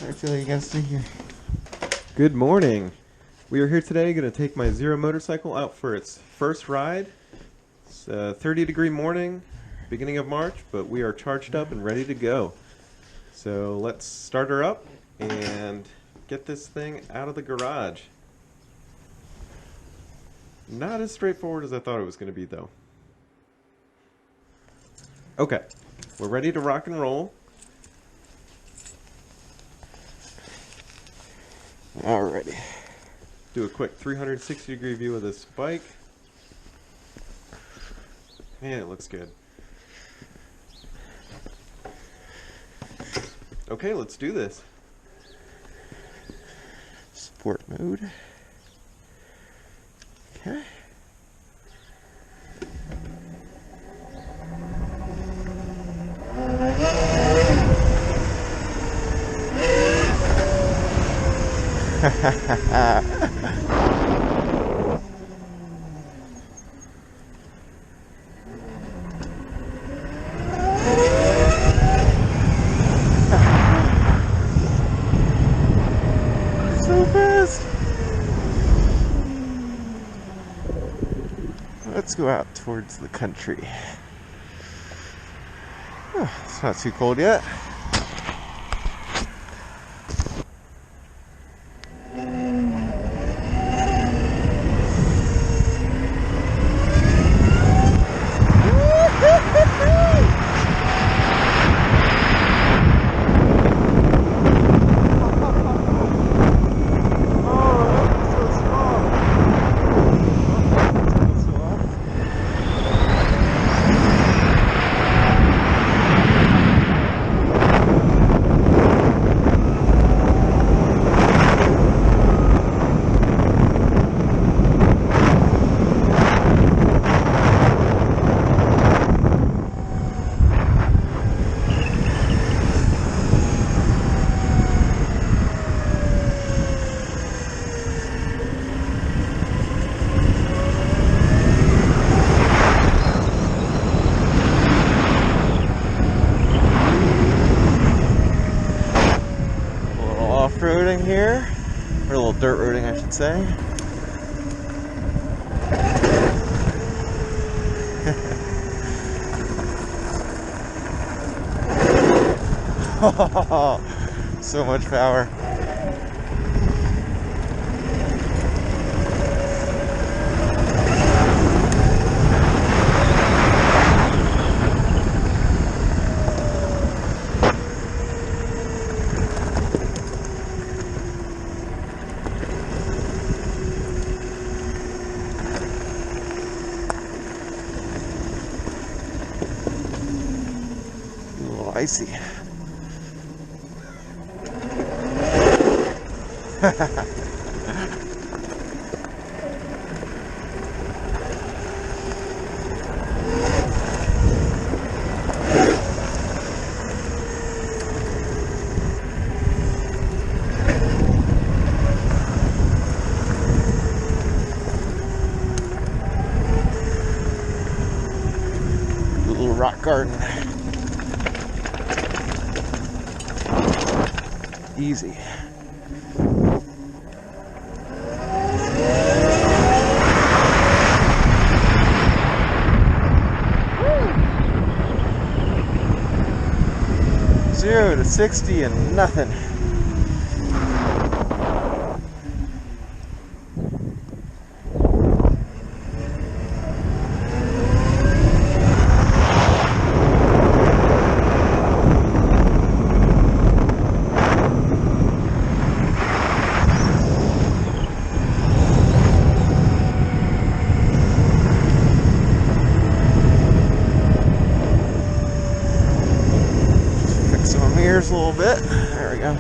I feel like you gotta stay here. Good morning. We are here today going to take my Zero motorcycle out for its first ride. It's a 30-degree morning, beginning of March, but we are charged up and ready to go. So let's start her up and get this thing out of the garage. Not as straightforward as I thought it was going to be, though. Okay, we're ready to rock and roll. Alrighty. Do a quick 360-degree view of this bike. Man, it looks good. Okay, let's do this. Sport mode. Okay. So fast. Let's go out towards the country. Oh, it's not too cold yet. Off-roading here, or a little dirt roading I should say. So much power. A little icy. Little rock garden. Easy. Woo! 0 to 60 and nothing. Mirrors a little bit. There we go.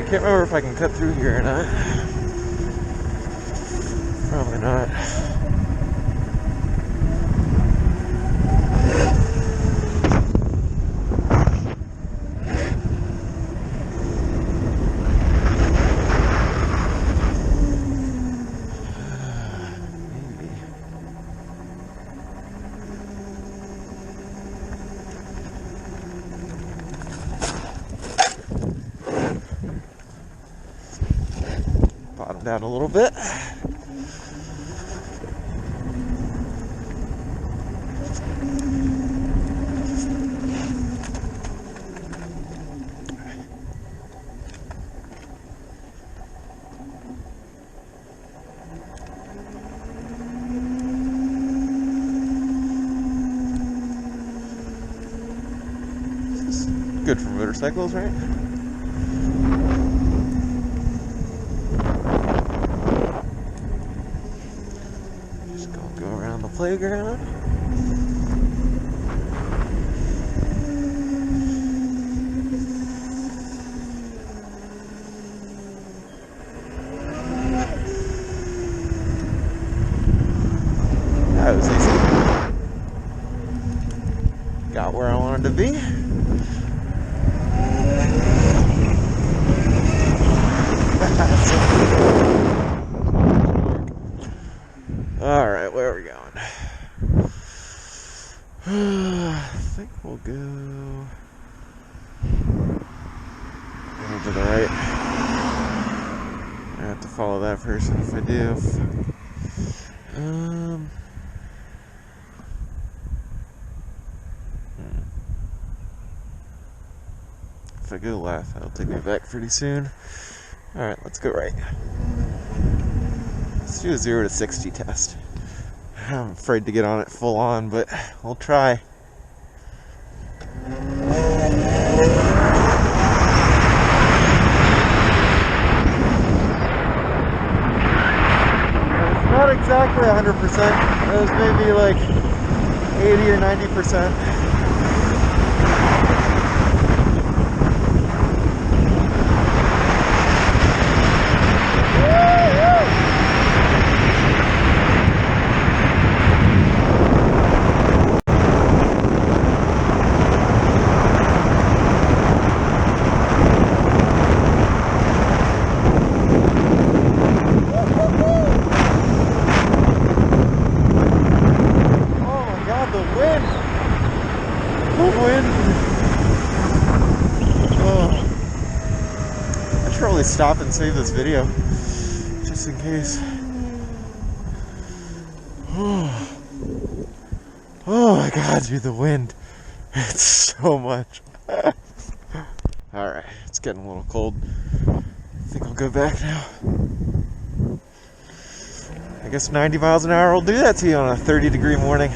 Can't remember if I can cut through here or not. Probably not. Bottom down a little bit. This is good for motorcycles, right? Playground. That was easy. Got where I wanted to be. All right, where are we going? I think we'll go over to the right. I have to follow that person if I do. If I go left, that'll take me back pretty soon. Alright, let's go right. Let's do a 0 to 60 test. I'm afraid to get on it full on, but we'll try. It's not exactly 100%. It was maybe like 80 or 90%. Stop and save this video just in case. Oh my god, dude, the wind. It's so much. Alright, it's getting a little cold. I think I'll go back now. I guess 90 miles an hour will do that to you on a 30-degree morning.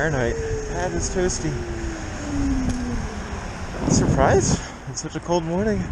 Fahrenheit. That is toasty. I'm surprised. It's such a cold morning.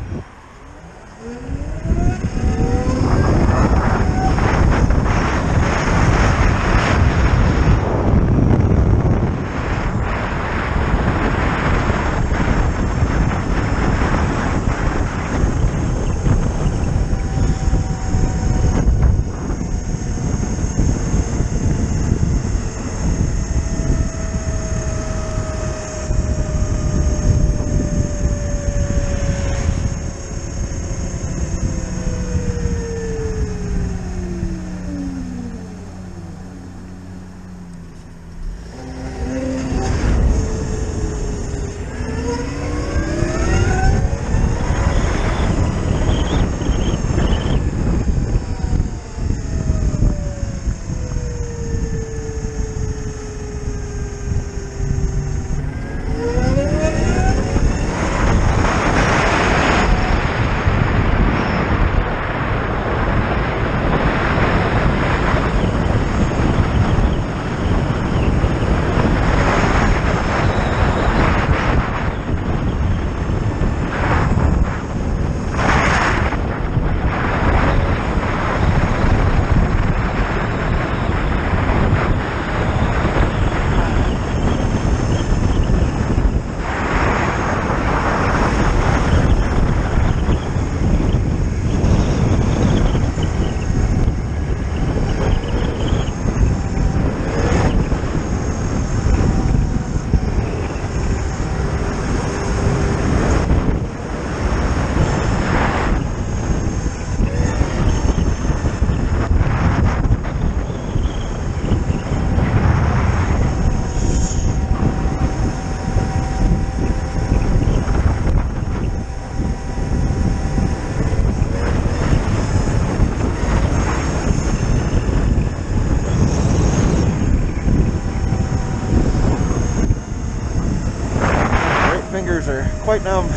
Fingers are quite numb.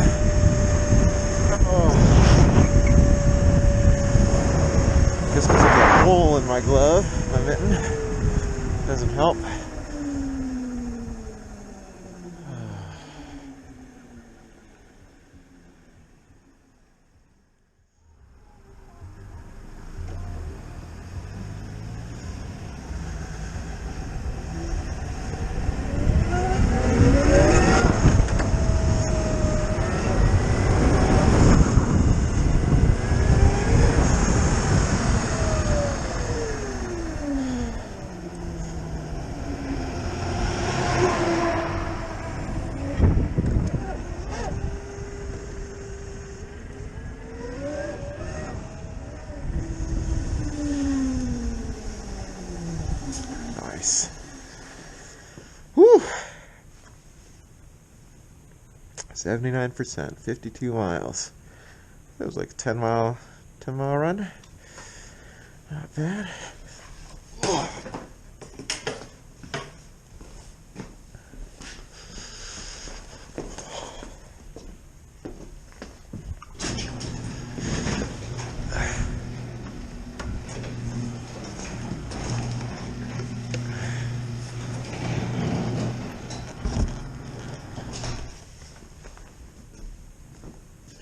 Oh. Just because of that hole in my glove, my mitten, doesn't help. Nice. Whew. 79%, 52 miles. That was like a 10 mile run. Not bad.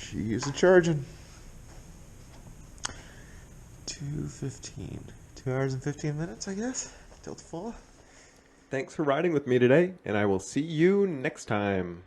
She used charging. 2:15. 2 hours and 15 minutes, I guess, till it's full. Thanks for riding with me today, and I will see you next time.